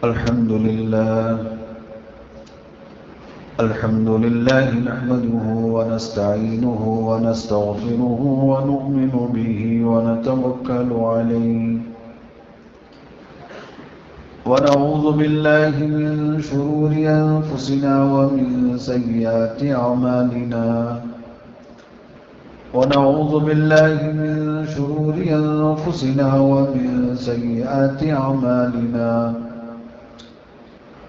الحمد لله نحمده ونستعينه ونستغفره ونؤمن به ونتوكل عليه ونعوذ بالله من شرور أنفسنا ومن سيئات أعمالنا ونعوذ بالله من شرور أنفسنا ومن سيئات أعمالنا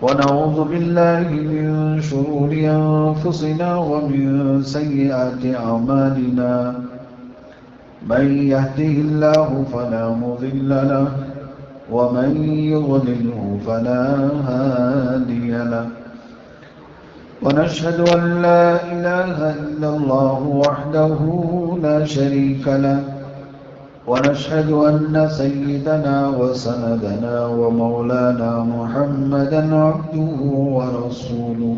ونعوذ بالله من شرور أنفسنا ومن سيئات أعمالنا من يهده الله فلا مضل له ومن يضلله فلا هادي له ونشهد أن لا إله إلا الله وحده لا شريك له ونشهد أن سيدنا وسندنا ومولانا محمدا عبده ورسوله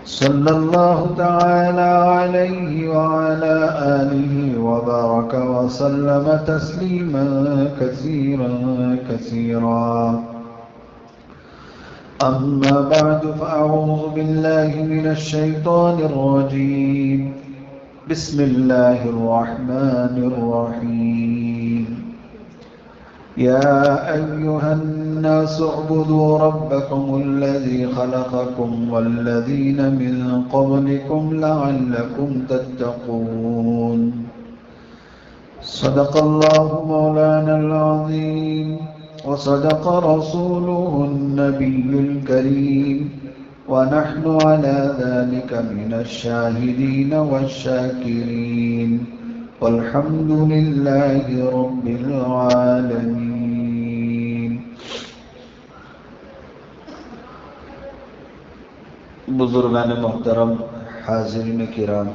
صلى الله تعالى عليه وعلى آله وبارك وسلم تسليما كثيرا كثيرا أما بعد فأعوذ بالله من الشيطان الرجيم بسم الله الرحمن الرحيم يا أيها الناس اعبدوا ربكم الذي خلقكم والذين من قبلكم لعلكم تتقون صدق الله مولانا العظيم وصدق رسوله النبي الكريم ونحن على ذلك من الشاهدين والشاكرين والحمد لله رب العالمين. بزرگان محترم، حاضرین کرام،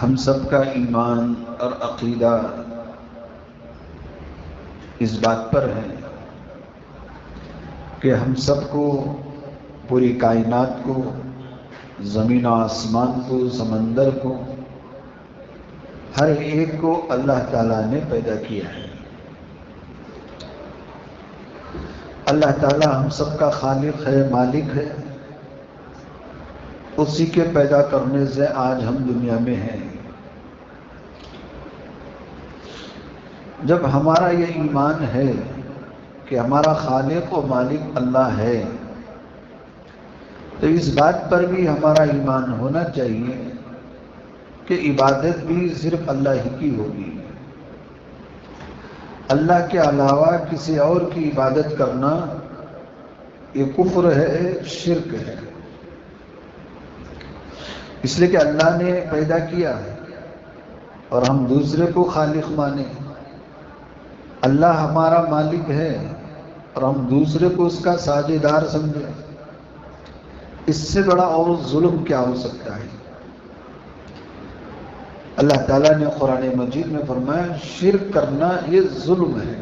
ہم سب کا ایمان اور عقیدہ اس بات پر ہے کہ ہم سب کو، پوری کائنات کو، زمین و آسمان کو، سمندر کو، ہر ایک کو اللہ تعالیٰ نے پیدا کیا ہے. اللہ تعالیٰ ہم سب کا خالق ہے، مالک ہے. اسی کے پیدا کرنے سے آج ہم دنیا میں ہیں. جب ہمارا یہ ایمان ہے کہ ہمارا خالق و مالک اللہ ہے، تو اس بات پر بھی ہمارا ایمان ہونا چاہیے کہ عبادت بھی صرف اللہ ہی کی ہوگی. اللہ کے علاوہ کسی اور کی عبادت کرنا یہ کفر ہے، شرک ہے. اس لیے کہ اللہ نے پیدا کیا اور ہم دوسرے کو خالق مانے. اللہ ہمارا مالک ہے اور ہم دوسرے کو اس کا ساجدار سمجھیں. اس سے بڑا اور ظلم کیا ہو سکتا ہے؟ اللہ تعالیٰ نے قرآن مجید میں فرمایا شرک کرنا یہ ظلم ہے.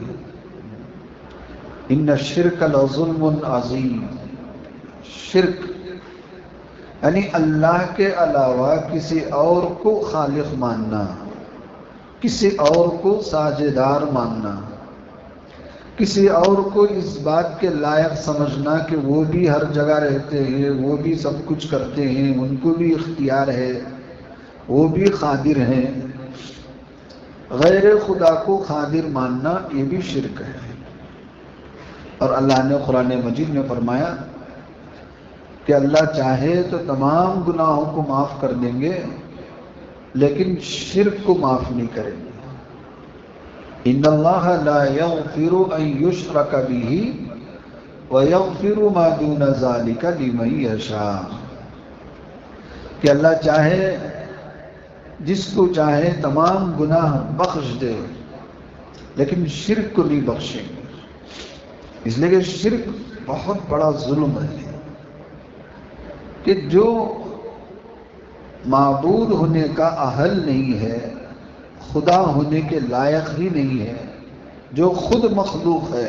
ان الشرک لظلم عظیم. شرک یعنی اللہ کے علاوہ کسی اور کو خالق ماننا، کسی اور کو ساجدار ماننا، کسی اور کو اس بات کے لائق سمجھنا کہ وہ بھی ہر جگہ رہتے ہیں، وہ بھی سب کچھ کرتے ہیں، ان کو بھی اختیار ہے، وہ بھی قادر ہیں. غیر خدا کو قادر ماننا یہ بھی شرک ہے. اور اللہ نے قرآن مجید میں فرمایا کہ اللہ چاہے تو تمام گناہوں کو معاف کر دیں گے لیکن شرک کو معاف نہیں کریں گے. ان اللہ لا یغفر ان یشرک بہ ویغفر ما دون ذلک لمن یشاء. کہ اللہ چاہے، جس کو چاہے تمام گناہ بخش دے لیکن شرک کو نہیں بخشیں گے. اس لیے کہ شرک بہت بڑا ظلم ہے کہ جو معبود ہونے کا اہل نہیں ہے، خدا ہونے کے لائق ہی نہیں ہے، جو خود مخلوق ہے،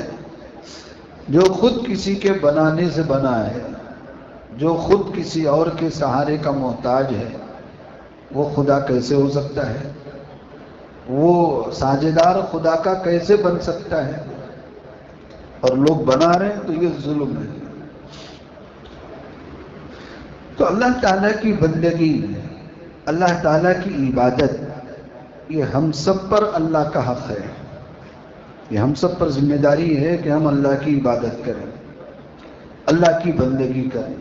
جو خود کسی کے بنانے سے بنا ہے، جو خود کسی اور کے سہارے کا محتاج ہے، وہ خدا کیسے ہو سکتا ہے؟ وہ ساجدار خدا کا کیسے بن سکتا ہے؟ اور لوگ بنا رہے ہیں تو یہ ظلم ہے۔ تو اللہ تعالیٰ کی بندگی، اللہ تعالیٰ کی عبادت، یہ ہم سب پر اللہ کا حق ہے، یہ ہم سب پر ذمہ داری ہے کہ ہم اللہ کی عبادت کریں، اللہ کی بندگی کریں۔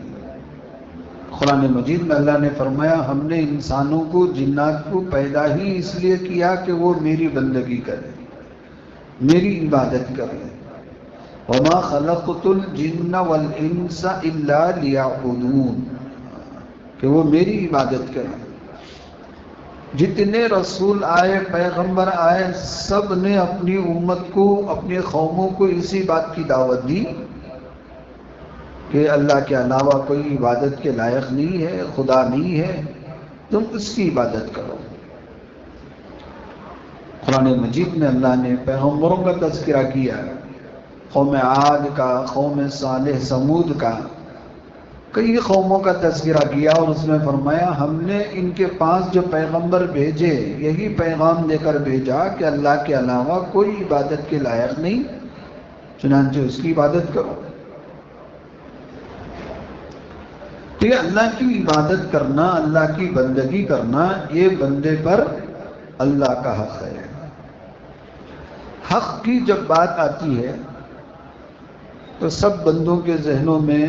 قرآن مجید میں اللہ نے فرمایا ہم نے انسانوں کو، جنات کو پیدا ہی اس لیے کیا کہ وہ میری بندگی کریں، میری عبادت کریں۔ وَمَا خَلَقْتُ الْجِنَّ وَالْإِنسَ إِلَّا لِيَعْبُدُونَ، کہ وہ میری عبادت کریں۔ جتنے رسول آئے، پیغمبر آئے، سب نے اپنی امت کو، اپنے قوموں کو اسی بات کی دعوت دی کہ اللہ کے علاوہ کوئی عبادت کے لائق نہیں ہے، خدا نہیں ہے، تم اس کی عبادت کرو۔ قرآن مجید میں اللہ نے پیغمبروں کا تذکرہ کیا، قوم عاد کا، قوم صالح سمود کا، کئی قوموں کا تذکرہ کیا، اور اس میں فرمایا ہم نے ان کے پاس جو پیغمبر بھیجے یہی پیغام دے کر بھیجا کہ اللہ کے علاوہ کوئی عبادت کے لائق نہیں، چنانچہ اس کی عبادت کرو۔ تو یہ اللہ کی عبادت کرنا، اللہ کی بندگی کرنا، یہ بندے پر اللہ کا حق ہے۔ حق کی جب بات آتی ہے تو سب بندوں کے ذہنوں میں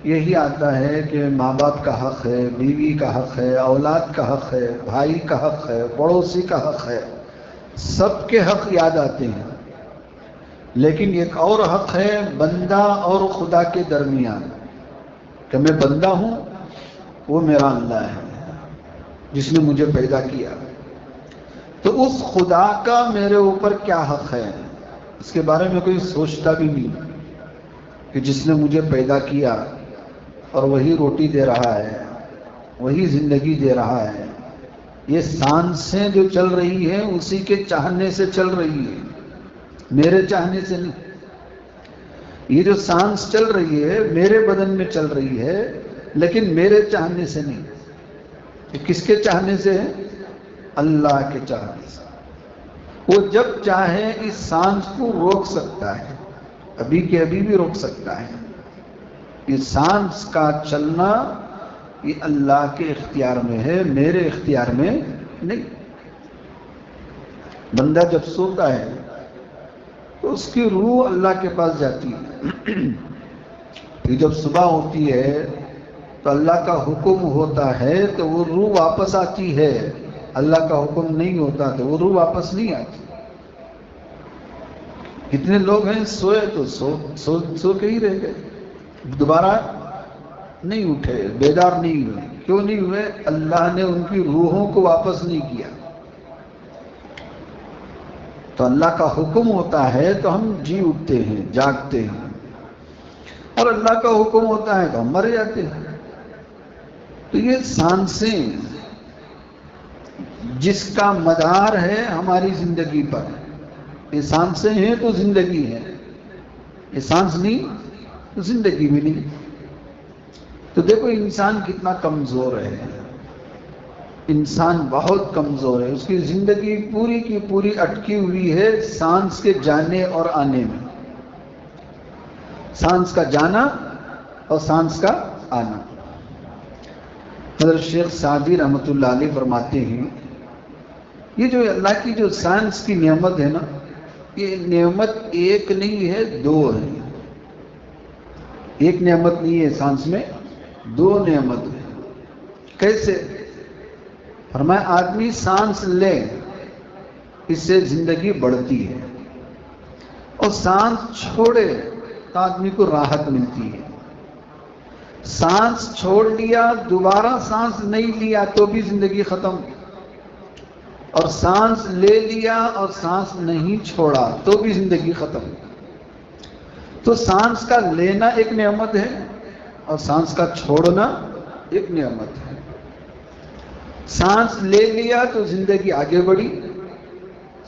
یہی آتا ہے کہ ماں باپ کا حق ہے، بیوی کا حق ہے، اولاد کا حق ہے، بھائی کا حق ہے، پڑوسی کا حق ہے، سب کے حق یاد آتے ہیں۔ لیکن ایک اور حق ہے بندہ اور خدا کے درمیان، کہ میں بندہ ہوں، وہ میرا اللہ ہے جس نے مجھے پیدا کیا، تو اس خدا کا میرے اوپر کیا حق ہے، اس کے بارے میں کوئی سوچتا بھی نہیں کہ جس نے مجھے پیدا کیا اور وہی روٹی دے رہا ہے، وہی زندگی دے رہا ہے، یہ سانسیں جو چل رہی ہیں اسی کے چاہنے سے چل رہی ہے، میرے چاہنے سے نہیں۔ یہ جو سانس چل رہی ہے میرے بدن میں چل رہی ہے، لیکن میرے چاہنے سے نہیں۔ یہ کس کے چاہنے سے ہے؟ اللہ کے چاہنے سے۔ وہ جب چاہے اس سانس کو روک سکتا ہے، ابھی کے ابھی بھی روک سکتا ہے۔ یہ سانس کا چلنا یہ اللہ کے اختیار میں ہے، میرے اختیار میں نہیں۔ بندہ جب سوتا ہے تو اس کی روح اللہ کے پاس جاتی ہے، پھر جب صبح ہوتی ہے تو اللہ کا حکم ہوتا ہے تو وہ روح واپس آتی ہے، اللہ کا حکم نہیں ہوتا تو وہ روح واپس نہیں آتی۔ کتنے لوگ ہیں سوئے تو سو کے ہی رہ گئے، دوبارہ نہیں اٹھے، بیدار نہیں ہوئے۔ کیوں نہیں ہوئے؟ اللہ نے ان کی روحوں کو واپس نہیں کیا۔ تو اللہ کا حکم ہوتا ہے تو ہم جی اٹھتے ہیں، جاگتے ہیں، اور اللہ کا حکم ہوتا ہے تو ہم مر جاتے ہیں۔ تو یہ سانسیں جس کا مدار ہے ہماری زندگی پر، یہ سانسیں ہیں تو زندگی ہے، یہ سانس نہیں تو زندگی بھی نہیں۔ تو دیکھو انسان کتنا کمزور ہے، انسان بہت کمزور ہے، اس کی زندگی پوری کی پوری اٹکی ہوئی ہے سانس کے جانے اور آنے میں، سانس کا جانا اور سانس کا آنا۔ حضرت شیخ سعدی رحمۃ اللہ علیہ فرماتے ہیں یہ جو اللہ کی جو سائنس کی نعمت ہے نا، یہ نعمت ایک نہیں ہے، دو ہے۔ ایک نعمت نہیں ہے سائنس میں، دو نعمت ہے۔ کیسے؟ فرمایا آدمی سانس لے اس سے زندگی بڑھتی ہے، اور سانس چھوڑے تو آدمی کو راحت ملتی ہے۔ سانس چھوڑ لیا، دوبارہ سانس نہیں لیا تو بھی زندگی ختم، اور سانس لے لیا اور سانس نہیں چھوڑا تو بھی زندگی ختم۔ تو سانس کا لینا ایک نعمت ہے اور سانس کا چھوڑنا ایک نعمت ہے۔ سانس لے لیا تو زندگی آگے بڑھی،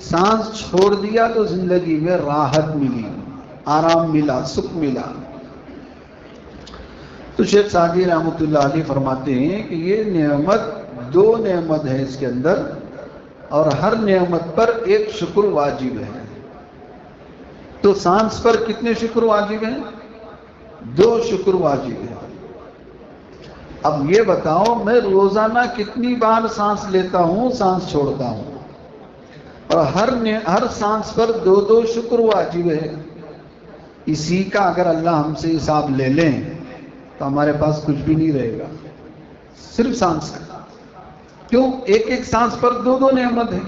سانس چھوڑ دیا تو زندگی میں راحت ملی، آرام ملا، سکھ ملا۔ تو شیخ سعدی رحمۃ اللہ علیہ فرماتے ہیں کہ یہ نعمت، دو نعمت ہے اس کے اندر۔ اور ہر نعمت پر ایک شکر واجب ہے. تو سانس پر کتنے شکر واجب ہیں؟ 2 شکر واجب ہیں. اب یہ بتاؤ میں روزانہ کتنی بار سانس لیتا ہوں، سانس چھوڑتا ہوں، اور ہر سانس پر 2 شکر واجب ہے. اسی کا اگر اللہ ہم سے حساب لے لیں تو ہمارے پاس کچھ بھی نہیں رہے گا، صرف سانس کا. کیوں؟ ایک سانس پر 2 نعمت ہے،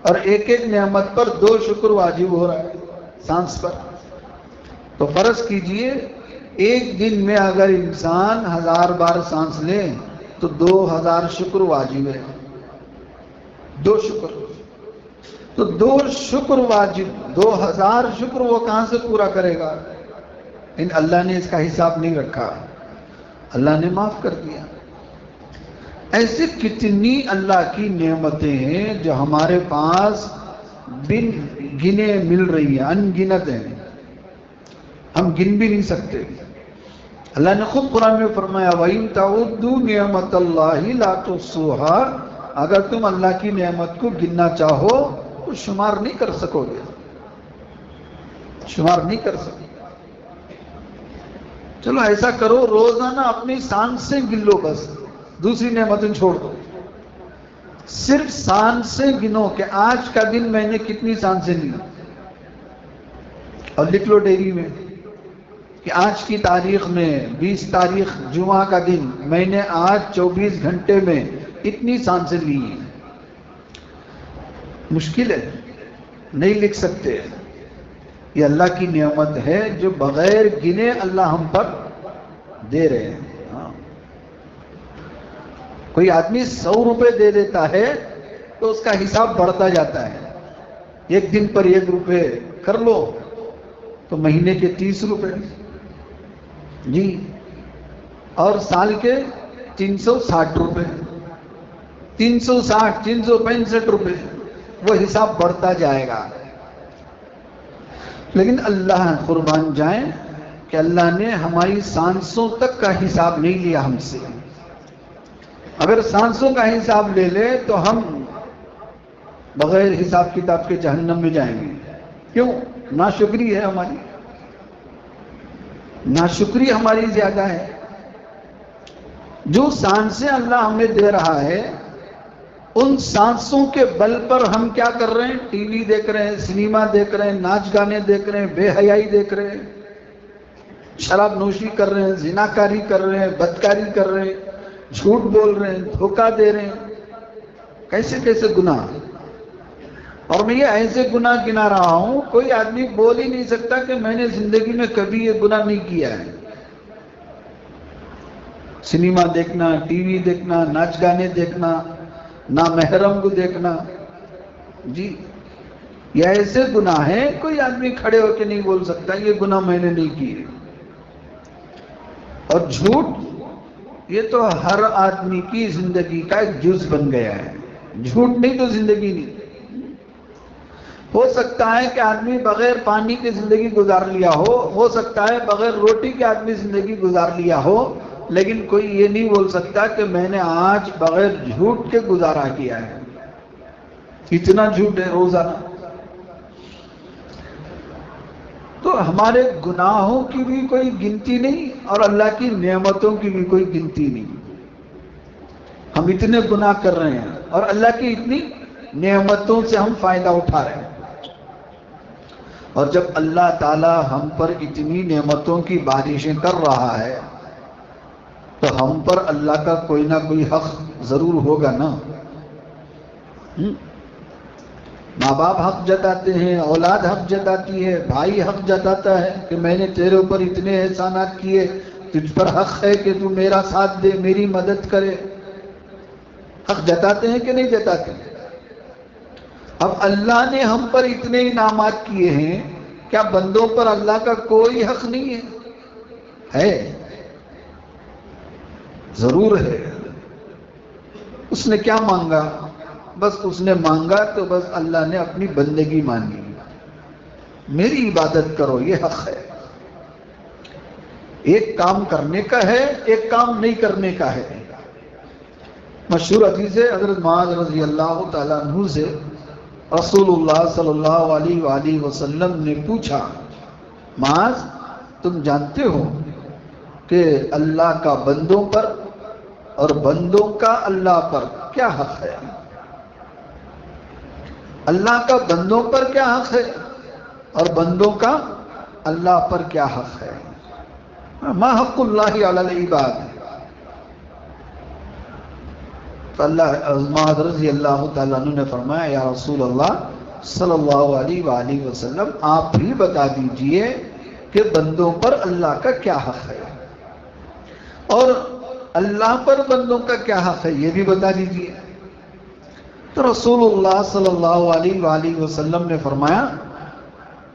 اور ایک نعمت پر 2 شکر واجب ہو رہا ہے سانس پر. تو فرض کیجئے ایک دن میں اگر انسان 1000 بار سانس لے تو 2000 شکر واجب ہے. 2 شکر. تو 2 شکر واجب، 2000 شکر وہ کہاں سے پورا کرے گا؟ اللہ نے اس کا حساب نہیں رکھا، اللہ نے معاف کر دیا. ایسے کتنی اللہ کی نعمتیں ہیں جو ہمارے پاس بن گنے مل رہی ہیں، ان گنت ہیں، ہم گن بھی نہیں سکتے. اللہ نے خود قرآن میں فرمایا وَإِن تَعُدُّوا نِعْمَتَ اللَّهِ لَا تُحْصُوهَا، اگر تم اللہ کی نعمت کو گننا چاہو تو شمار نہیں کر سکو گے، شمار نہیں کر سکو. چلو ایسا کرو، روزانہ اپنی سانس سے گن لو، بس دوسری نعمتیں چھوڑ دو. صرف سانس سے گنو کہ آج کا دن میں نے کتنی سانسیں لی، اور لکھ لو ڈیری میں کہ آج کی تاریخ میں 20 تاریخ جمعہ کا دن میں نے آج 24 گھنٹے میں اتنی سانسیں لی ہیں. مشکل ہے، نہیں لکھ سکتے. یہ اللہ کی نعمت ہے جو بغیر گنے اللہ ہم پر دے رہے ہیں. کوئی آدمی 100 روپے دے دیتا ہے تو اس کا حساب بڑھتا جاتا ہے. ایک دن پر 1 روپے کر لو تو مہینے کے 30 روپے جی، اور سال کے 360 روپے، 360 365 روپے، وہ حساب بڑھتا جائے گا. لیکن اللہ قربان جائیں کہ اللہ نے ہماری سانسوں تک کا حساب نہیں لیا ہم سے. اگر سانسوں کا حساب لے لے تو ہم بغیر حساب کتاب کے جہنم میں جائیں گے. کیوں؟ ناشکری ہے ہماری، ناشکری ہماری زیادہ ہے. جو سانسیں اللہ ہمیں دے رہا ہے ان سانسوں کے بل پر ہم کیا کر رہے ہیں؟ ٹی وی دیکھ رہے ہیں، سنیما دیکھ رہے ہیں، ناچ گانے دیکھ رہے ہیں، بے حیائی دیکھ رہے ہیں، شراب نوشی کر رہے ہیں، زناکاری کر رہے ہیں، بدکاری کر رہے ہیں، جھوٹ بول رہے ہیں، دھوکہ دے رہے ہیں. کیسے کیسے گناہ. اور میں یہ ایسے گناہ گنا رہا ہوں کوئی آدمی بول ہی نہیں سکتا کہ میں نے زندگی میں کبھی یہ گناہ نہیں کیا ہے. سنیما دیکھنا، ٹی وی دیکھنا، ناچ گانے دیکھنا، نامحرم کو دیکھنا، جی یہ ایسے گناہ ہیں کوئی آدمی کھڑے ہو کے نہیں بول سکتا یہ گناہ میں نے نہیں کیے. اور جھوٹ یہ تو ہر آدمی کی زندگی کا ایک جز بن گیا ہے. جھوٹ نہیں تو زندگی نہیں. ہو سکتا ہے کہ آدمی بغیر پانی کی زندگی گزار لیا ہو سکتا ہے بغیر روٹی کے آدمی زندگی گزار لیا ہو، لیکن کوئی یہ نہیں بول سکتا کہ میں نے آج بغیر جھوٹ کے گزارا کیا ہے. اتنا جھوٹ ہے روزانہ. تو ہمارے گناہوں کی بھی کوئی گنتی نہیں اور اللہ کی نعمتوں کی بھی کوئی گنتی نہیں. ہم اتنے گناہ کر رہے ہیں اور اللہ کی اتنی نعمتوں سے ہم فائدہ اٹھا رہے ہیں. اور جب اللہ تعالی ہم پر اتنی نعمتوں کی بارشیں کر رہا ہے تو ہم پر اللہ کا کوئی نہ کوئی حق ضرور ہوگا نا. ماں باپ حق جتاتے ہیں، اولاد حق جتاتی ہے، بھائی حق جتاتا ہے کہ میں نے تیرے اوپر اتنے احسانات کیے، تجھ پر حق ہے کہ تو میرا ساتھ دے، میری مدد کرے. حق جتاتے ہیں کہ نہیں جتاتے؟ اب اللہ نے ہم پر اتنے انعامات کیے ہیں، کیا بندوں پر اللہ کا کوئی حق نہیں ہے؟ ہے، ضرور ہے. اس نے کیا مانگا؟ بس اس نے مانگا تو بس اللہ نے اپنی بندگی مانگی، میری عبادت کرو، یہ حق ہے. ایک کام کرنے کا ہے، ایک کام نہیں کرنے کا ہے. مشہور حدیث ہے حضرت معاذ رضی اللہ تعالیٰ عنہ سے رسول اللہ صلی اللہ علیہ وآلہ وسلم نے پوچھا، معاذ تم جانتے ہو کہ اللہ کا بندوں پر اور بندوں کا اللہ پر کیا حق ہے؟ اللہ کا بندوں پر کیا حق ہے اور بندوں کا اللہ پر کیا حق ہے؟ ما حق اللہ علی العباد؟ تو معاذ رضی اللہ تعالیٰ عنہ نے فرمایا، یا رسول اللہ صلی اللہ علیہ وآلہ وسلم آپ بھی بتا دیجئے کہ بندوں پر اللہ کا کیا حق ہے اور اللہ پر بندوں کا کیا حق ہے یہ بھی بتا دیجئے۔ تو رسول اللہ صلی اللہ علیہ وآلہ وسلم نے فرمایا،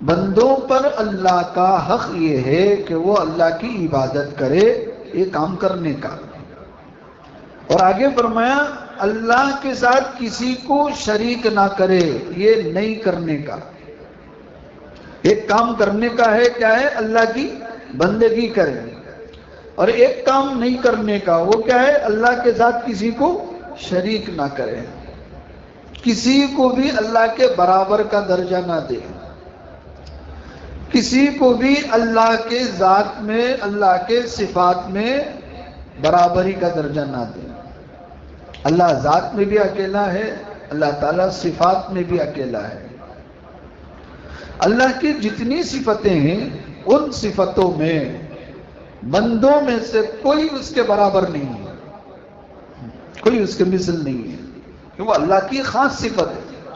بندوں پر اللہ کا حق یہ ہے کہ وہ اللہ کی عبادت کرے، یہ کام کرنے کا، اور آگے فرمایا اللہ کے ساتھ کسی کو شریک نہ کرے، یہ نہیں کرنے کا۔ ایک کام کرنے کا ہے، کیا ہے؟ اللہ کی بندگی کرے، اور ایک کام نہیں کرنے کا، وہ کیا ہے؟ اللہ کے ساتھ کسی کو شریک نہ کرے، کسی کو بھی اللہ کے برابر کا درجہ نہ دے، کسی کو بھی اللہ کے ذات میں، اللہ کے صفات میں برابری کا درجہ نہ دے۔ اللہ ذات میں بھی اکیلا ہے، اللہ تعالیٰ صفات میں بھی اکیلا ہے۔ اللہ کی جتنی صفتیں ہیں ان صفتوں میں بندوں میں سے کوئی اس کے برابر نہیں ہے، کوئی اس کے مثل نہیں ہے، کہ وہ اللہ کی خاص صفت ہے۔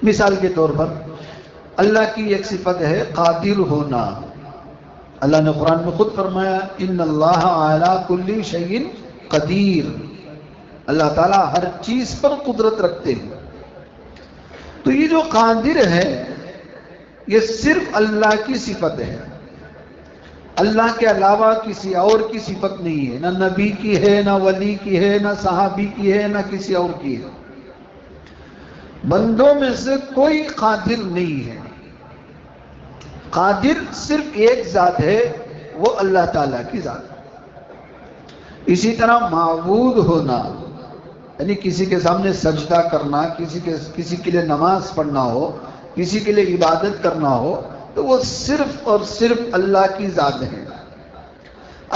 مثال کے طور پر اللہ کی ایک صفت ہے قادر ہونا۔ اللہ نے قرآن میں خود فرمایا، ان اللہ علی کل شیء قدیر، اللہ تعالیٰ ہر چیز پر قدرت رکھتے ہیں۔ تو یہ جو قادر ہے یہ صرف اللہ کی صفت ہے، اللہ کے علاوہ کسی اور کی صفت نہیں ہے، نہ نبی کی ہے، نہ ولی کی ہے، نہ صحابی کی ہے، نہ کسی اور کی ہے۔ بندوں میں سے کوئی قادر نہیں ہے، قادر صرف ایک ذات ہے، وہ اللہ تعالیٰ کی ذات ہے۔ اسی طرح معبود ہونا، یعنی کسی کے سامنے سجدہ کرنا، کسی کے لیے نماز پڑھنا ہو، کسی کے لیے عبادت کرنا ہو، تو وہ صرف اور صرف اللہ کی ذات ہے۔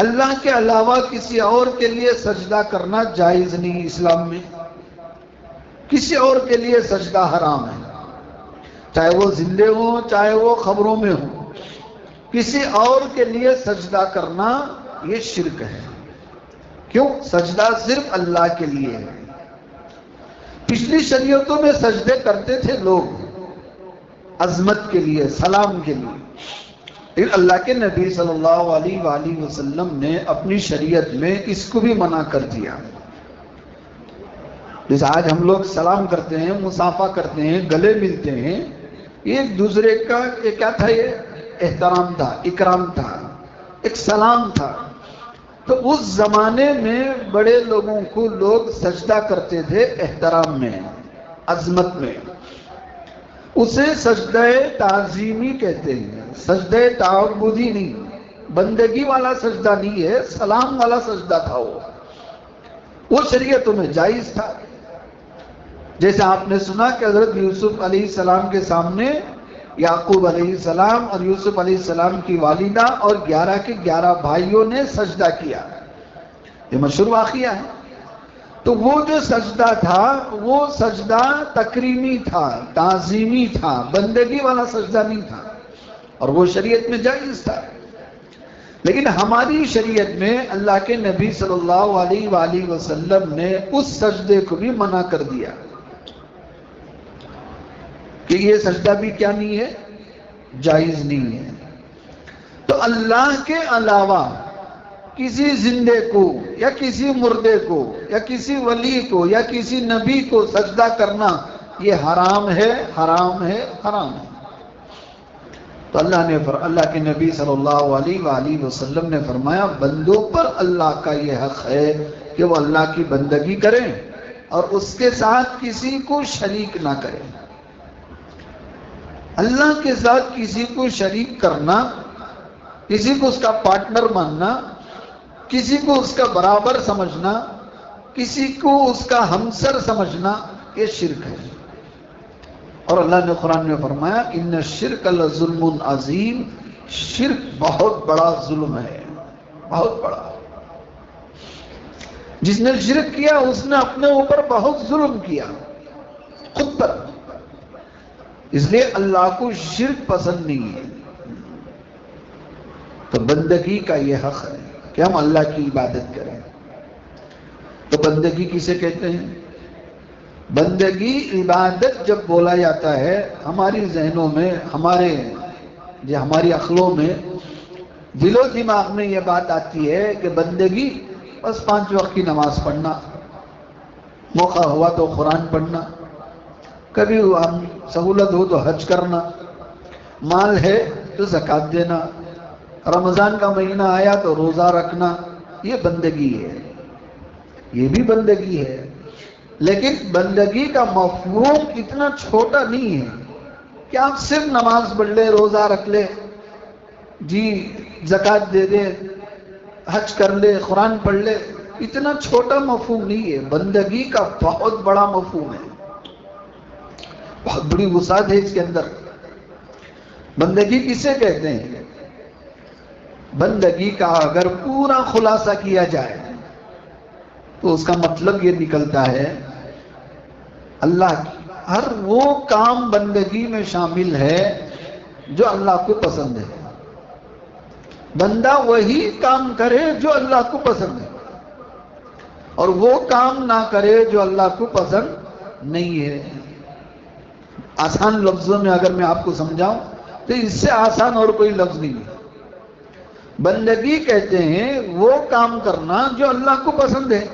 اللہ کے علاوہ کسی اور کے لیے سجدہ کرنا جائز نہیں اسلام میں، کسی اور کے لیے سجدہ حرام ہے، چاہے وہ زندے ہوں چاہے وہ قبروں میں ہوں۔ کسی اور کے لیے سجدہ کرنا یہ شرک ہے۔ کیوں؟ سجدہ صرف اللہ کے لیے ہے۔ پچھلی شریعتوں میں سجدے کرتے تھے لوگ عظمت کے لیے، سلام کے لیے، پھر اللہ کے نبی صلی اللہ علیہ وآلہ وسلم نے اپنی شریعت میں اس کو بھی منع کر دیا۔ جیسے آج ہم لوگ سلام کرتے ہیں، مصافحہ کرتے ہیں، گلے ملتے ہیں، یہ ایک دوسرے کا کیا تھا؟ یہ احترام تھا، اکرام تھا، ایک سلام تھا۔ تو اس زمانے میں بڑے لوگوں کو لوگ سجدہ کرتے تھے احترام میں، عظمت میں، اسے سجدہ تعظیمی کہتے ہیں، سجدہ تعبدی نہیں، بندگی والا سجدہ نہیں ہے، سلام والا سجدہ تھا۔ وہ شریعتوں میں جائز تھا۔ جیسے آپ نے سنا کہ حضرت یوسف علیہ السلام کے سامنے یعقوب علیہ السلام اور یوسف علیہ السلام کی والدہ اور 11 کے 11 بھائیوں نے سجدہ کیا، یہ مشہور واقعہ ہے۔ تو وہ جو سجدہ تھا وہ سجدہ تکریمی تھا، تعظیمی تھا، بندگی والا سجدہ نہیں تھا، اور وہ شریعت میں جائز تھا۔ لیکن ہماری شریعت میں اللہ کے نبی صلی اللہ علیہ وآلہ وسلم نے اس سجدے کو بھی منع کر دیا کہ یہ سجدہ بھی کیا نہیں ہے؟ جائز نہیں ہے۔ تو اللہ کے علاوہ کسی زندے کو یا کسی مردے کو یا کسی ولی کو یا کسی نبی کو سجدہ کرنا یہ حرام ہے، حرام ہے، حرام ہے۔ تو اللہ کے نبی صلی اللہ علیہ وآلہ وسلم نے فرمایا، بندوں پر اللہ کا یہ حق ہے کہ وہ اللہ کی بندگی کریں اور اس کے ساتھ کسی کو شریک نہ کریں۔ اللہ کے ساتھ کسی کو شریک کرنا، کسی کو اس کا پارٹنر ماننا، کسی کو اس کا برابر سمجھنا، کسی کو اس کا ہمسر سمجھنا یہ شرک ہے۔ اور اللہ نے قرآن میں فرمایا ان الشرک لظلم عظیم، شرک بہت بڑا ظلم ہے، بہت بڑا۔ جس نے شرک کیا اس نے اپنے اوپر بہت ظلم کیا، خود پر۔ اس لیے اللہ کو شرک پسند نہیں ہے۔ تو بندگی کا یہ حق ہے کہ ہم اللہ کی عبادت کریں۔ تو بندگی کسے کہتے ہیں؟ بندگی عبادت جب بولا جاتا ہے ہماری ذہنوں میں، ہماری عقلوں میں، دل و دماغ میں یہ بات آتی ہے کہ بندگی بس 5 وقت کی نماز پڑھنا، موقع ہوا تو قرآن پڑھنا، کبھی ہم سہولت ہو تو حج کرنا، مال ہے تو زکوٰۃ دینا، رمضان کا مہینہ آیا تو روزہ رکھنا، یہ بندگی ہے، یہ بھی بندگی ہے۔ لیکن بندگی کا مفہوم اتنا چھوٹا نہیں ہے کہ آپ صرف نماز پڑھ لے، روزہ رکھ لے، جی زکوٰۃ دے دے، حج کر لے، قرآن پڑھ لے، اتنا چھوٹا مفہوم نہیں ہے۔ بندگی کا بہت بڑا مفہوم ہے، بہت بڑی وسعت ہے اس کے اندر۔ بندگی کسے کہتے ہیں؟ بندگی کا اگر پورا خلاصہ کیا جائے تو اس کا مطلب یہ نکلتا ہے اللہ کی ہر وہ کام بندگی میں شامل ہے جو اللہ کو پسند ہے۔ بندہ وہی کام کرے جو اللہ کو پسند ہے، اور وہ کام نہ کرے جو اللہ کو پسند نہیں ہے۔ آسان لفظوں میں اگر میں آپ کو سمجھاؤں تو اس سے آسان اور کوئی لفظ نہیں ہے۔ بندگی کہتے ہیں وہ کام کرنا جو اللہ کو پسند ہے،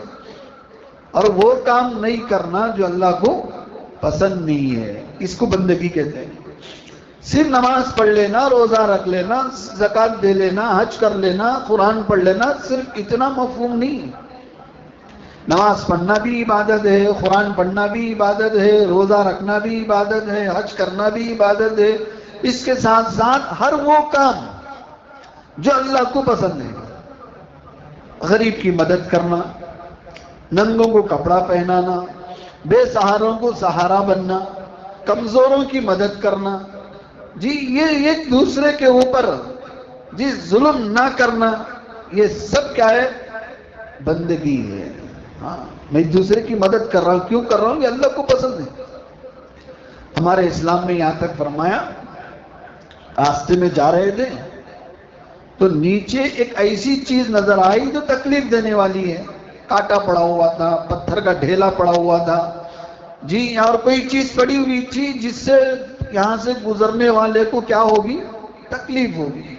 اور وہ کام نہیں کرنا جو اللہ کو پسند نہیں ہے، اس کو بندگی کہتے ہیں۔ صرف نماز پڑھ لینا، روزہ رکھ لینا، زکوٰۃ دے لینا، حج کر لینا، قرآن پڑھ لینا، صرف اتنا مفہوم نہیں۔ نماز پڑھنا بھی عبادت ہے، قرآن پڑھنا بھی عبادت ہے، روزہ رکھنا بھی عبادت ہے، حج کرنا بھی عبادت ہے۔ اس کے ساتھ ساتھ ہر وہ کام جو اللہ کو پسند ہے، غریب کی مدد کرنا، ننگوں کو کپڑا پہنانا، بے سہاروں کو سہارا بننا، کمزوروں کی مدد کرنا، جی یہ ایک دوسرے کے اوپر جی ظلم نہ کرنا، یہ سب کیا ہے؟ بندگی ہے۔ ہاں، میں ایک دوسرے کی مدد کر رہا ہوں، کیوں کر رہا ہوں؟ یہ اللہ کو پسند ہے۔ ہمارے اسلام میں یہاں تک فرمایا، راستے میں جا رہے تھے تو نیچے ایک ایسی چیز نظر آئی جو تکلیف دینے والی ہے، کانٹا پڑا ہوا تھا، پتھر کا ڈھیلا پڑا ہوا تھا، جی اور کوئی چیز پڑی ہوئی تھی جس سے یہاں سے گزرنے والے کو کیا ہوگی؟ تکلیف ہوگی۔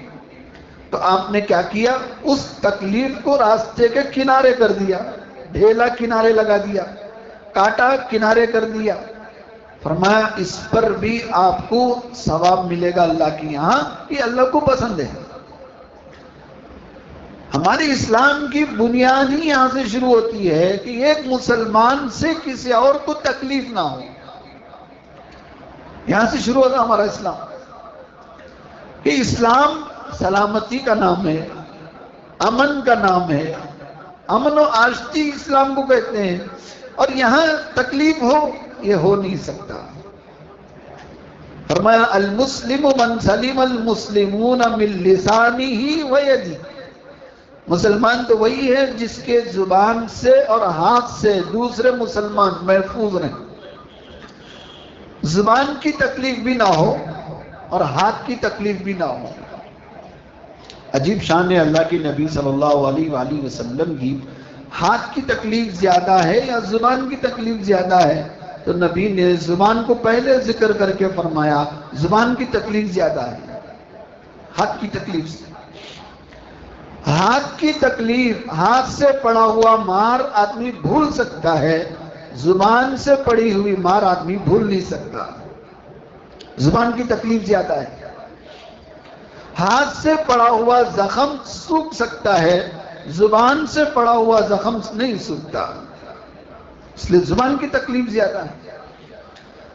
تو آپ نے کیا کیا؟ اس تکلیف کو راستے کے کنارے کر دیا، ڈھیلا کنارے لگا دیا، کانٹا کنارے کر دیا۔ فرمایا اس پر بھی آپ کو ثواب ملے گا اللہ کے یہاں، یہ اللہ کو پسند ہے۔ ہمارے اسلام کی بنیاد ہی یہاں سے شروع ہوتی ہے کہ ایک مسلمان سے کسی اور کو تکلیف نہ ہو۔ یہاں سے شروع ہوتا ہمارا اسلام، کہ اسلام سلامتی کا نام ہے، امن کا نام ہے، امن و آشتی اسلام کو کہتے ہیں، اور یہاں تکلیف ہو یہ ہو نہیں سکتا۔ فرمایا المسلم من سلم المسلمون من لسانہ و یدہ، مسلمان تو وہی ہے جس کے زبان سے اور ہاتھ سے دوسرے مسلمان محفوظ رہیں، زبان کی تکلیف بھی نہ ہو اور ہاتھ کی تکلیف بھی نہ ہو۔ عجیب شان ہے اللہ کے نبی صلی اللہ علیہ وآلہ وسلم کی، ہاتھ کی تکلیف زیادہ ہے یا زبان کی تکلیف زیادہ ہے؟ تو نبی نے زبان کو پہلے ذکر کر کے فرمایا زبان کی تکلیف زیادہ ہے ہاتھ کی تکلیف سے۔ ہاتھ کی تکلیف، ہاتھ سے پڑا ہوا مار آدمی بھول سکتا ہے، زبان سے پڑی ہوئی مار آدمی بھول نہیں سکتا۔ زبان کی تکلیف زیادہ ہے۔ ہاتھ سے پڑا ہوا زخم سوکھ سکتا ہے، زبان سے پڑا ہوا زخم نہیں سوکھتا، اس لیے زبان کی تکلیف زیادہ ہے۔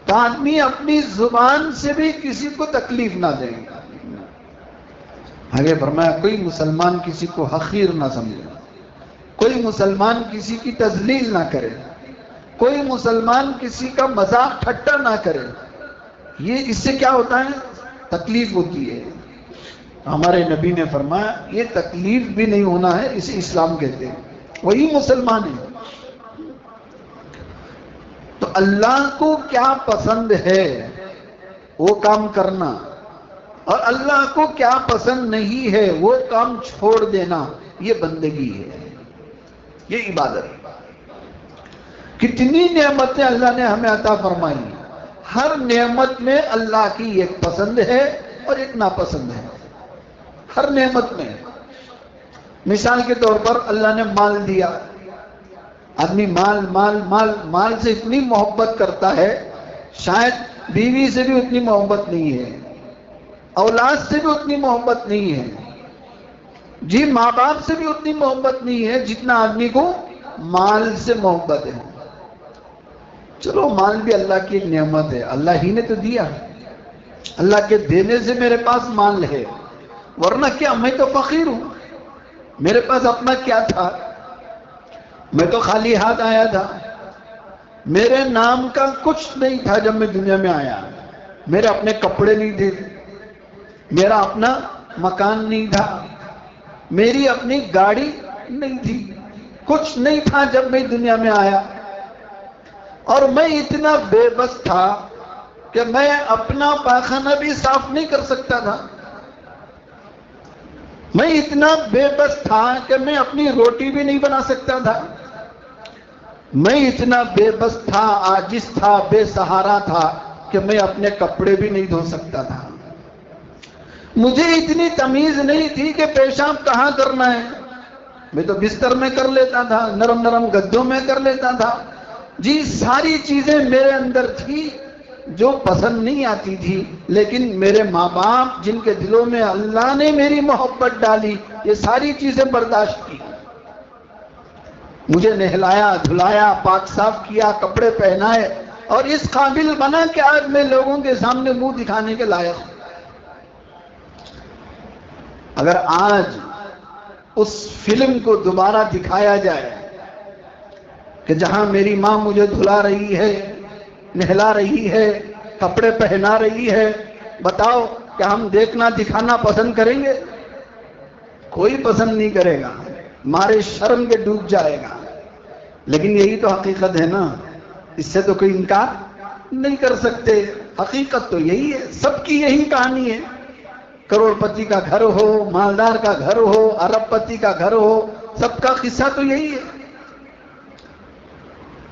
تو آدمی اپنی زبان سے بھی کسی کو تکلیف نہ دے۔ آگے فرمایا کوئی مسلمان کسی کو حقیر نہ سمجھے، کوئی مسلمان کسی کی تذلیل نہ کرے، کوئی مسلمان کسی کا مذاق ٹھٹا نہ کرے. یہ اس سے کیا ہوتا ہے؟ تکلیف ہوتی ہے. ہمارے نبی نے فرمایا یہ تکلیف بھی نہیں ہونا ہے، اسے اسلام کہتے ہیں. وہی مسلمان ہے. تو اللہ کو کیا پسند ہے وہ کام کرنا، اور اللہ کو کیا پسند نہیں ہے وہ کام چھوڑ دینا، یہ بندگی ہے، یہ عبادت ہے. کتنی نعمتیں اللہ نے ہمیں عطا فرمائی، ہر نعمت میں اللہ کی ایک پسند ہے اور ایک ناپسند ہے. ہر نعمت میں. مثال کے طور پر اللہ نے مال دیا. آدمی مال مال مال مال سے اتنی محبت کرتا ہے، شاید بیوی سے بھی اتنی محبت نہیں ہے، اولاد سے بھی اتنی محبت نہیں ہے، جی ماں باپ سے بھی اتنی محبت نہیں ہے جتنا آدمی کو مال سے محبت ہے. چلو مال بھی اللہ کی ایک نعمت ہے، اللہ ہی نے تو دیا، اللہ کے دینے سے میرے پاس مال ہے، ورنہ کیا میں تو فقیر ہوں. میرے پاس اپنا کیا تھا؟ میں تو خالی ہاتھ آیا تھا. میرے نام کا کچھ نہیں تھا جب میں دنیا میں آیا. میرے اپنے کپڑے نہیں تھے، میرا اپنا مکان نہیں تھا، میری اپنی گاڑی نہیں تھی، کچھ نہیں تھا جب میں دنیا میں آیا. اور میں اتنا بے بس تھا کہ میں اپنا پاخانہ بھی صاف نہیں کر سکتا تھا. میں اتنا بے بس تھا کہ میں اپنی روٹی بھی نہیں بنا سکتا تھا. میں اتنا بے بس تھا، عاجز تھا، بے سہارا تھا کہ میں اپنے کپڑے بھی نہیں دھو سکتا تھا. مجھے اتنی تمیز نہیں تھی کہ پیشاب کہاں کرنا ہے. میں تو بستر میں کر لیتا تھا، نرم نرم گدوں میں کر لیتا تھا. جی ساری چیزیں میرے اندر تھی جو پسند نہیں آتی تھی، لیکن میرے ماں باپ جن کے دلوں میں اللہ نے میری محبت ڈالی، یہ ساری چیزیں برداشت کی. مجھے نہلایا، دھلایا، پاک صاف کیا، کپڑے پہنائے، اور اس قابل بنا کہ آج میں لوگوں کے سامنے منہ دکھانے کے لائق ہوں. اگر آج اس فلم کو دوبارہ دکھایا جائے کہ جہاں میری ماں مجھے دھلا رہی ہے، نہلا رہی ہے، کپڑے پہنا رہی ہے، بتاؤ کہ ہم دیکھنا دکھانا پسند کریں گے؟ کوئی پسند نہیں کرے گا، مارے شرم کے ڈوب جائے گا. لیکن یہی تو حقیقت ہے نا، اس سے تو کوئی انکار نہیں کر سکتے. حقیقت تو یہی ہے، سب کی یہی کہانی ہے. کروڑ پتی کا گھر ہو، مالدار کا گھر ہو، ارب پتی کا گھر ہو، سب کا قصہ تو یہی ہے.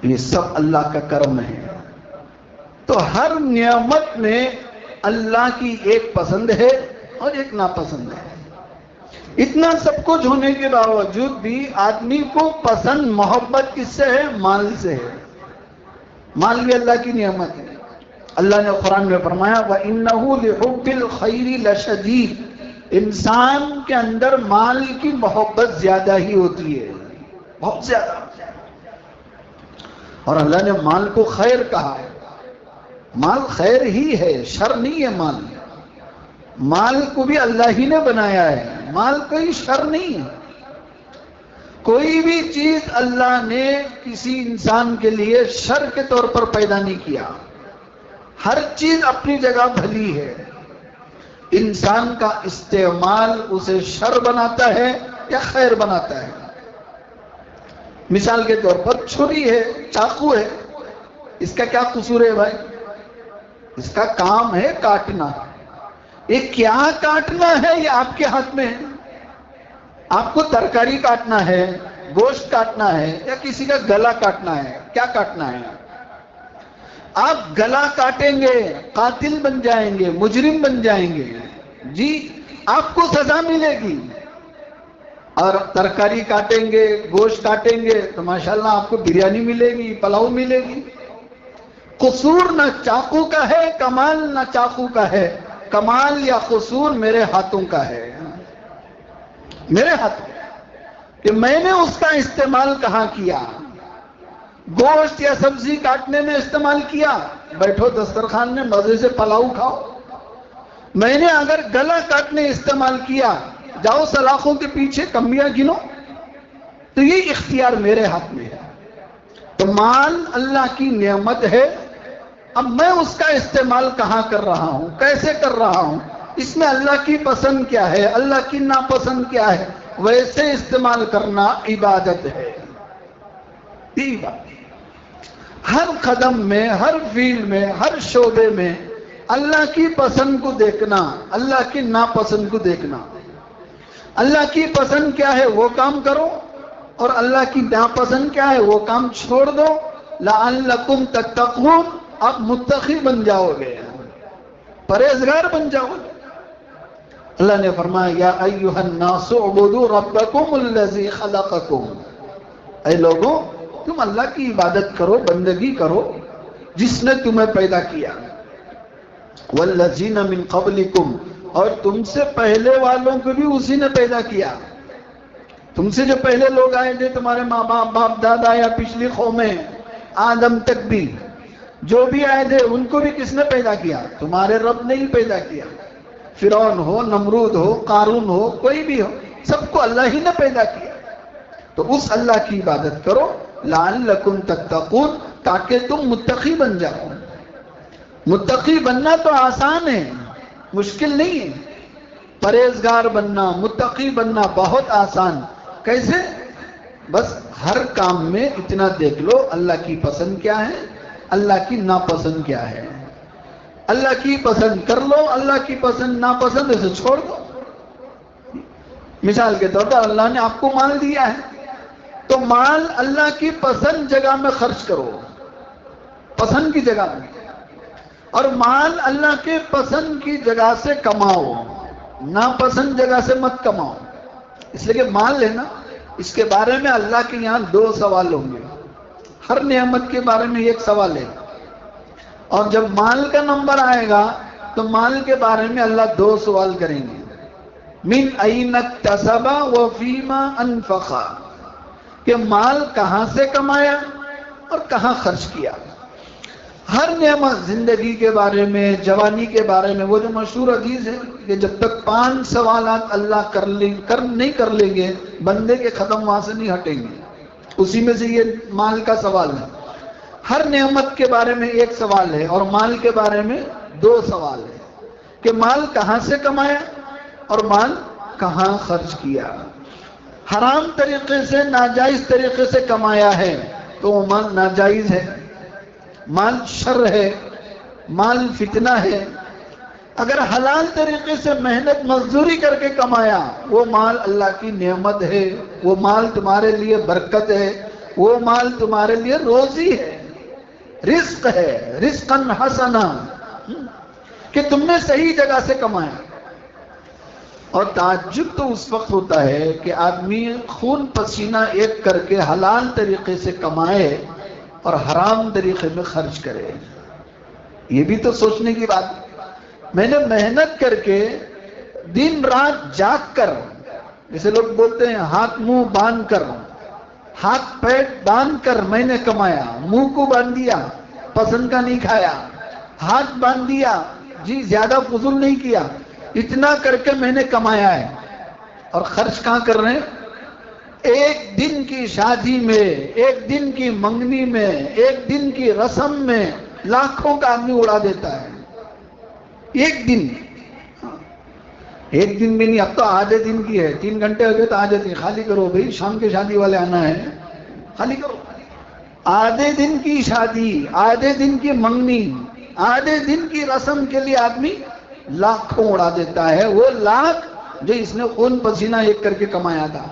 یہ سب اللہ کا کرم ہے. تو ہر نعمت میں اللہ کی ایک پسند ہے اور ایک ناپسند ہے. اتنا سب کچھ ہونے کے باوجود بھی آدمی کو پسند محبت کس سے ہے؟ مال سے ہے. مال بھی اللہ کی نعمت ہے. اللہ نے قرآن میں فرمایا وَإِنَّهُ لِحُبِّ الْخَيْرِ لَشَدِيدٌ. انسان کے اندر مال کی محبت زیادہ ہی ہوتی ہے، بہت زیادہ. اور اللہ نے مال کو خیر کہا ہے. مال خیر ہی ہے، شر نہیں ہے. مال کو بھی اللہ ہی نے بنایا ہے، مال کوئی شر نہیں ہے. کوئی بھی چیز اللہ نے کسی انسان کے لیے شر کے طور پر پیدا نہیں کیا. ہر چیز اپنی جگہ بھلی ہے. انسان کا استعمال اسے شر بناتا ہے یا خیر بناتا ہے. مثال کے طور پر چھری ہے، چاقو ہے، اس کا کیا قصور ہے بھائی؟ اس کا کام ہے کاٹنا. یہ کیا کاٹنا ہے یہ آپ کے ہاتھ میں ہے. آپ کو ترکاری کاٹنا ہے، گوشت کاٹنا ہے، یا کسی کا گلا کاٹنا ہے؟ کیا کاٹنا ہے؟ آپ گلا کاٹیں گے قاتل بن جائیں گے، مجرم بن جائیں گے. جی آپ کو سزا ملے گی. اور ترکاری کاٹیں گے، گوشت کاٹیں گے تو ماشاءاللہ آپ کو بریانی ملے گی، پلاؤ ملے گی. قصور نہ چاقو کا ہے، کمال نہ چاقو کا ہے. کمال یا قصور میرے ہاتھوں کا ہے، میرے ہاتھ کہ میں نے اس کا استعمال کہاں کیا. گوشت یا سبزی کاٹنے میں استعمال کیا، بیٹھو دسترخوان میں مزے سے پلاؤ کھاؤ. میں نے اگر گلا کاٹنے استعمال کیا، جاؤ سلاخوں کے پیچھے کمبیاں گنو. تو یہ اختیار میرے ہاتھ میں ہے. تو مال اللہ کی نعمت ہے. اب میں اس کا استعمال کہاں کر رہا ہوں، کیسے کر رہا ہوں، اس میں اللہ کی پسند کیا ہے، اللہ کی ناپسند کیا ہے، ویسے استعمال کرنا عبادت ہے. ہر قدم میں، ہر فیلڈ میں، ہر شعبے میں اللہ کی پسند کو دیکھنا، اللہ کی ناپسند کو دیکھنا. اللہ کی پسند کیا ہے وہ کام کرو، اور اللہ کی ناپسند کیا ہے وہ کام چھوڑ دو. لعلکم تتقون، آپ متقی بن جاؤ گے، پرہیزگار بن جاؤ گے. اللہ نے فرمایا یا ایھا الناس اعبدوا ربکم الذی خلقکم، اے لوگوں تم اللہ کی عبادت کرو، بندگی کرو جس نے تمہیں پیدا کیا. والذین من قبلکم، اور تم سے پہلے والوں کو بھی اسی نے پیدا کیا. تم سے جو پہلے لوگ آئے تھے، تمہارے ماں باپ، باپ دادا یا پچھلی قومیں، آدم تک بھی جو بھی آئے تھے ان کو بھی کس نے پیدا کیا؟ تمہارے رب نے ہی پیدا کیا. فرعون ہو، نمرود ہو، قارون ہو، کوئی بھی ہو، سب کو اللہ ہی نے پیدا کیا. تو اس اللہ کی عبادت کرو لعلکم تتقون، تاکہ تم متقی بن جاؤ. متقی بننا تو آسان ہے، مشکل نہیں ہے. پرہیزگار بننا، متقی بننا بہت آسان. کیسے؟ بس ہر کام میں اتنا دیکھ لو اللہ کی پسند کیا ہے، اللہ کی ناپسند کیا ہے. اللہ کی پسند کر لو، اللہ کی پسند ناپسند اسے چھوڑ دو. مثال کے طور پر اللہ نے آپ کو مال دیا ہے، تو مال اللہ کی پسند جگہ میں خرچ کرو، پسند کی جگہ میں. اور مال اللہ کے پسند کی جگہ سے کماؤ، ناپسند جگہ سے مت کماؤ. اس لیے کہ مال لینا، اس کے بارے میں اللہ کے یہاں 2 سوال ہوں گے. ہر نعمت کے بارے میں ایک سوال ہے، اور جب مال کا نمبر آئے گا تو مال کے بارے میں اللہ 2 سوال کریں گے. من این اکتسب وفیما انفق، کہ مال کہاں سے کمایا اور کہاں خرچ کیا. ہر نعمت، زندگی کے بارے میں، جوانی کے بارے میں، وہ جو مشہور حدیث ہے کہ جب تک 5 سوالات اللہ نہیں کر لیں گے بندے کے قدم وہاں سے نہیں ہٹیں گے. اسی میں سے یہ مال کا سوال ہے. ہر نعمت کے بارے میں ایک سوال ہے، اور مال کے بارے میں 2 سوال ہے، کہ مال کہاں سے کمایا اور مال کہاں خرچ کیا. حرام طریقے سے، ناجائز طریقے سے کمایا ہے تو وہ مال ناجائز ہے، مال شر ہے، مال فتنہ ہے. اگر حلال طریقے سے محنت مزدوری کر کے کمایا، وہ مال اللہ کی نعمت ہے، وہ مال تمہارے لیے برکت ہے، وہ مال تمہارے لیے روزی ہے، رزق ہے، رزقا حسنا، کہ تم نے صحیح جگہ سے کمایا. اور تعجب تو اس وقت ہوتا ہے کہ آدمی خون پسینہ ایک کر کے حلال طریقے سے کمائے اور حرام طریقے میں خرچ کرے. یہ بھی تو سوچنے کی بات. میں نے محنت کر کے دن رات جاگ کر، جیسے لوگ بولتے ہیں ہاتھ منہ باندھ کر، ہاتھ پیٹ باندھ کر میں نے کمایا. منہ کو باندھ دیا، پسند کا نہیں کھایا. ہاتھ باندھ دیا، جی زیادہ فضول نہیں کیا. اتنا کر کے میں نے کمایا ہے، اور خرچ کہاں کر رہے ہیں؟ ایک دن کی شادی میں، ایک دن کی منگنی میں، ایک دن کی رسم میں لاکھوں کا آدمی اڑا دیتا ہے. ایک دن بھی نہیں، اب تو آدھے دن کی ہے. 3 گھنٹے ہو گئے تو آدھے دن خالی کرو بھائی، شام کے شادی والے آنا ہے، خالی کرو. آدھے دن کی شادی، آدھے دن کی منگنی، آدھے دن کی رسم کے لیے آدمی لاکھوں اڑا دیتا ہے. وہ لاکھ جو اس نے خون پسینہ ایک کر کے کمایا تھا.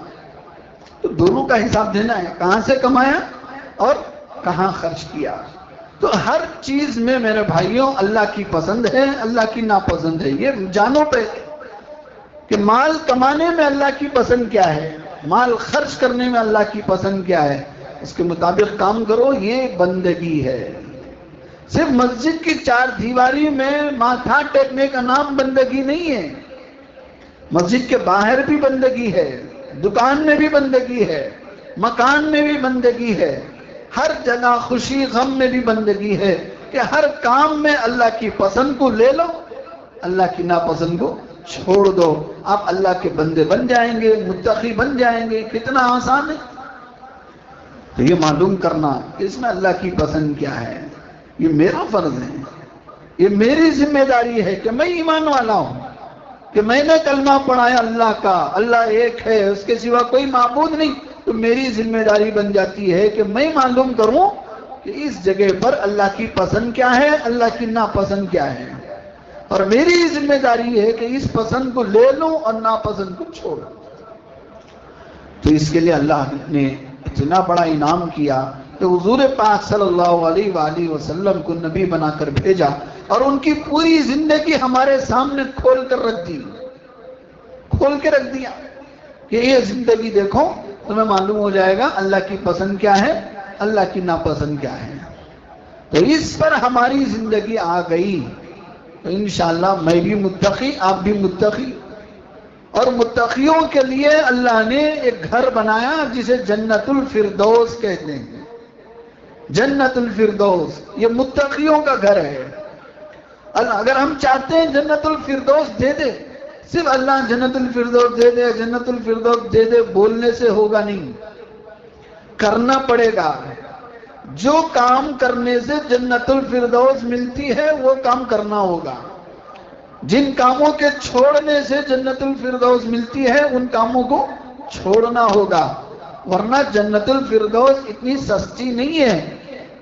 تو دونوں کا حساب دینا ہے، کہاں سے کمایا اور کہاں خرچ کیا. تو ہر چیز میں میرے بھائیوں اللہ کی پسند ہے، اللہ کی ناپسند ہے. یہ جانو پہلے کہ مال کمانے میں اللہ کی پسند کیا ہے، مال خرچ کرنے میں اللہ کی پسند کیا ہے، اس کے مطابق کام کرو. یہ بندگی ہے. صرف مسجد کی 4 دیواری میں ماتھا ٹیکنے کا نام بندگی نہیں ہے. مسجد کے باہر بھی بندگی ہے، دکان میں بھی بندگی ہے، مکان میں بھی بندگی ہے، ہر جگہ خوشی غم میں بھی بندگی ہے. کہ ہر کام میں اللہ کی پسند کو لے لو، اللہ کی ناپسند کو چھوڑ دو. آپ اللہ کے بندے بن جائیں گے، متقی بن جائیں گے. کتنا آسان ہے. تو یہ معلوم کرنا اس میں اللہ کی پسند کیا ہے، یہ میرا فرض ہے، یہ میری ذمہ داری ہے کہ میں ایمان والا ہوں، کہ میں نے کلمہ پڑھا ہے اللہ کا، اللہ ایک ہے، اس کے سوا کوئی معبود نہیں، تو میری ذمہ داری بن جاتی ہے کہ میں معلوم کروں کہ اس جگہ پر اللہ کی پسند کیا ہے، اللہ کی ناپسند کیا ہے، اور میری ذمہ داری ہے کہ اس پسند کو لے لوں اور ناپسند کو چھوڑوں۔ تو اس کے لیے اللہ نے اتنا بڑا انعام کیا کہ حضور پاک صلی اللہ علیہ وآلہ وسلم کو نبی بنا کر بھیجا، اور ان کی پوری زندگی ہمارے سامنے کھول کر رکھ دی، کھول کے رکھ دیا کہ یہ زندگی دیکھو، تمہیں معلوم ہو جائے گا اللہ کی پسند کیا ہے، اللہ کی ناپسند کیا ہے۔ تو اس پر ہماری زندگی آ گئی تو انشاءاللہ میں بھی متقی، آپ بھی متقی، اور متقیوں کے لیے اللہ نے ایک گھر بنایا جسے جنت الفردوس کہتے ہیں۔ جنت الفردوس یہ متقیوں کا گھر ہے۔ اگر ہم چاہتے ہیں جنت الفردوس دے دے، صرف اللہ جنت الفردوس دے دے، جنت الفردوس دے دے بولنے سے ہوگا نہیں، کرنا پڑے گا۔ جو کام کرنے سے جنت الفردوس ملتی ہے وہ کام کرنا ہوگا، جن کاموں کے چھوڑنے سے جنت الفردوس ملتی ہے ان کاموں کو چھوڑنا ہوگا، ورنہ جنت الفردوس اتنی سستی نہیں ہے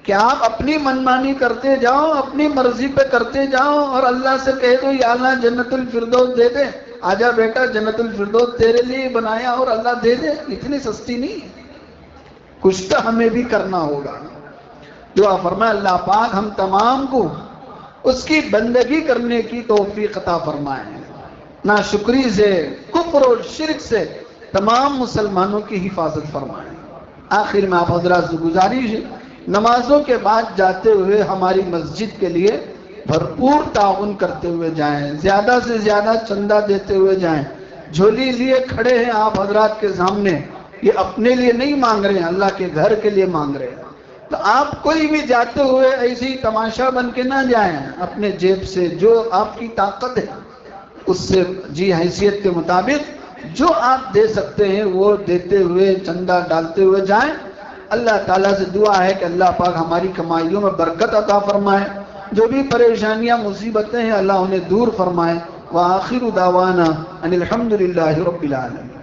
کہ آپ اپنی منمانی کرتے جاؤ، اپنی مرضی پہ کرتے جاؤ اور اللہ سے کہہ دو یا اللہ جنت الفردوس دے دے، آجا بیٹا جنت الفردوس تیرے لیے بنایا اور اللہ دے دے، اتنی سستی نہیں ہے، کچھ تو ہمیں بھی کرنا ہوگا۔ دعا فرمائے اللہ پاک ہم تمام کو اس کی بندگی کرنے کی توفیق عطا فرمائے، ناشکری سے، کفر اور شرک سے تمام مسلمانوں کی حفاظت فرمائے۔ آخر میں آپ حضرات سے گزارش ہے، نمازوں کے بعد جاتے ہوئے ہماری مسجد کے لیے بھرپور تعاون کرتے ہوئے جائیں، زیادہ سے زیادہ چندہ دیتے ہوئے جائیں۔ جھولی لیے کھڑے ہیں آپ حضرات کے سامنے، یہ اپنے لیے نہیں مانگ رہے ہیں، اللہ کے گھر کے لیے مانگ رہے ہیں، تو آپ کوئی بھی جاتے ہوئے ایسی تماشا بن کے نہ جائیں، اپنے جیب سے جو آپ کی طاقت ہے اس سے جی حیثیت کے مطابق جو آپ دے سکتے ہیں وہ دیتے ہوئے چندہ ڈالتے ہوئے جائیں۔ اللہ تعالیٰ سے دعا ہے کہ اللہ پاک ہماری کمائیوں میں برکت عطا فرمائے، جو بھی پریشانیاں مصیبتیں ہیں اللہ انہیں دور فرمائے۔ وآخر دعوانا ان الحمد للہ رب العالمین۔